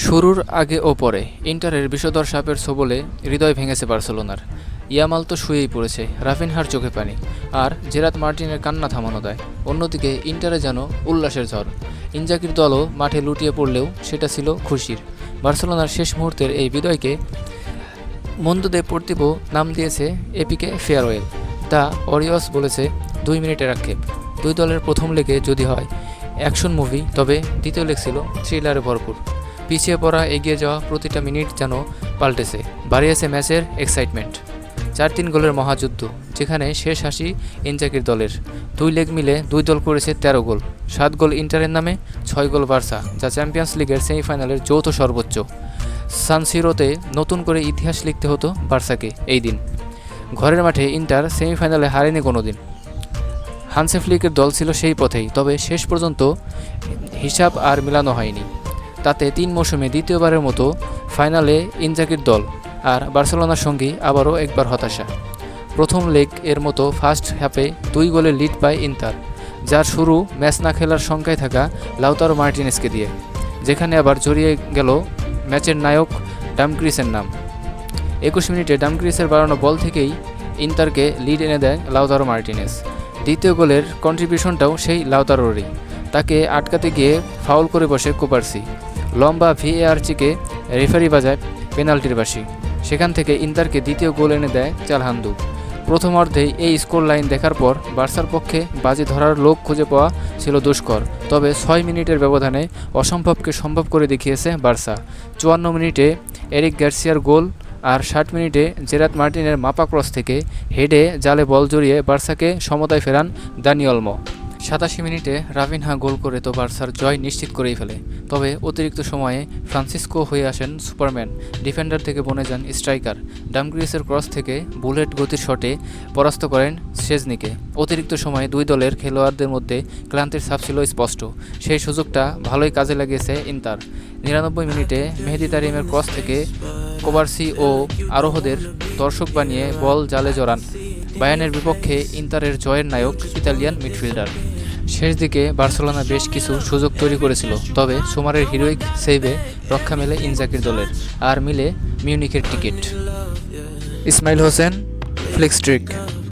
শুরুর আগে ও পরে ইন্টারের বিষধর সাপের ছোবলে হৃদয় ভেঙেছে বার্সেলোনার। ইয়ামাল তো শুয়েই পড়েছে, রাফিনহার চোখে পানি, আর জেরাত মার্টিনের কান্না থামানো দেয়। অন্যদিকে ইন্টারে যেন উল্লাসের ঝড়। ইনজাগির দলও মাঠে লুটিয়ে পড়লেও সেটা ছিল খুশির। বার্সেলোনার শেষ মুহূর্তের এই বিজয়কে মুন্দো দেপোর্তিভো নাম দিয়েছে এপিকে ফেয়ারওয়েল। দ্য অরিয়স বলেছে 2 মিনিটের আক্ষেপ। দুই দলের প্রথম লেগে যদি হয় অ্যাকশন মুভি, তবে দ্বিতীয় লেগ ছিল থ্রিলারে ভরপুর। পিছিয়ে পড়া এগিয়ে যাওয়া প্রতিটা মিনিট যেন পাল্টেছে, বাড়িয়েছে ম্যাচের এক্সাইটমেন্ট। 4-3 গোলের মহাযুদ্ধ, যেখানে শেষ হাসি ইনজাগির দলের। দুই লেগ মিলে দুই দল করেছে 13 গোল। 7 গোল ইন্টারের নামে, 6 গোল বার্সা, যা চ্যাম্পিয়ন্স লিগের সেমিফাইনালের যৌথ সর্বোচ্চ। সান সিরোতে নতুন করে ইতিহাস লিখতে হতো বার্সাকে এই দিন। ঘরের মাঠে ইন্টার সেমিফাইনালে হারেনি কোনোদিন। হানসি ফ্লিকের দল ছিল সেই পথেই, তবে শেষ পর্যন্ত হিসাব আর মেলানো হয়নি। তাতে 3 মৌসুমে দ্বিতীয়বারের মতো ফাইনালে ইনজাগির দল, আর বার্সেলোনার সঙ্গী আবারও একবার হতাশা। প্রথম লেগ এর মতো ফার্স্ট হাফে 2 গোলের লিড পায় ইন্টার, যার শুরু ম্যাচ না খেলার শঙ্কায় থাকা লাউতারো মার্টিনেসকে দিয়ে, যেখানে আবার জড়িয়ে গেল ম্যাচের নায়ক ডামক্রিসের নাম। 21 মিনিটে ডামক্রিসের বাড়ানো বল থেকেই ইন্টারকে লিড এনে দেয় লাউতারো মার্টিনেস। দ্বিতীয় গোলের কন্ট্রিবিউশনটাও সেই লাউতারোরই। তাকে আটকাতে গিয়ে ফাউল করে বসে কুপারসি। লম্বা ভিএআর চিকে রেফারি বাজায় পেনাল্টির বাঁশি। সেখান থেকে ইন্টারকে দ্বিতীয় গোল এনে দেয় চালহান্দু। প্রথম অর্ধেই এই স্কোর লাইন দেখার পর বার্সার পক্ষে বাজি ধরার লোক খুঁজে পাওয়া ছিল দুষ্কর। তবে 6 মিনিটের ব্যবধানে অসম্ভবকে সম্ভব করে দেখিয়েছে বার্সা। 54 মিনিটে এরিক গার্সিয়ার গোল, আর 60 মিনিটে জেরাত মার্টিনের মাপা ক্রস থেকে হেডে জালে বল জড়িয়ে বার্সাকে সমতায় ফেরান দানি ওলমো। 87 মিনিটে রাফিনহা গোল করে তো বার্সার জয় নিশ্চিত করেই ফেলে। তবে অতিরিক্ত সময়ে ফ্রান্সিসকো হয়ে আসেন সুপারম্যান, ডিফেন্ডার থেকে বনে যান স্ট্রাইকার। ডামক্রিসের ক্রস থেকে বুলেট গতির শটে পরাস্ত করেন শেজনিকে। অতিরিক্ত সময়ে দুই দলের খেলোয়াড়দের মধ্যে ক্লান্তির ছাপ ছিল স্পষ্ট। সেই সুযোগটা ভালোই কাজে লাগিয়েছে ইন্টার। 99 মিনিটে মেহেদি তারিমের ক্রস থেকে কোবার্সি ও আরোহদের দর্শক বানিয়ে বল জালে জড়ান বায়ার্নের বিপক্ষে ইন্টারের জয়ের নায়ক ইতালিয়ান মিডফিল্ডার। শেষ দিকে বার্সেলোনা বেশ কিছু সুযোগ তৈরি করেছিল, তবে সোমারের হিরোইক সেভে রক্ষা মেলে ইনজাগির দলের, আর মিলে মিউনিখের টিকিট। ইসমাইল হোসেন, ফ্লিক্সট্রিক।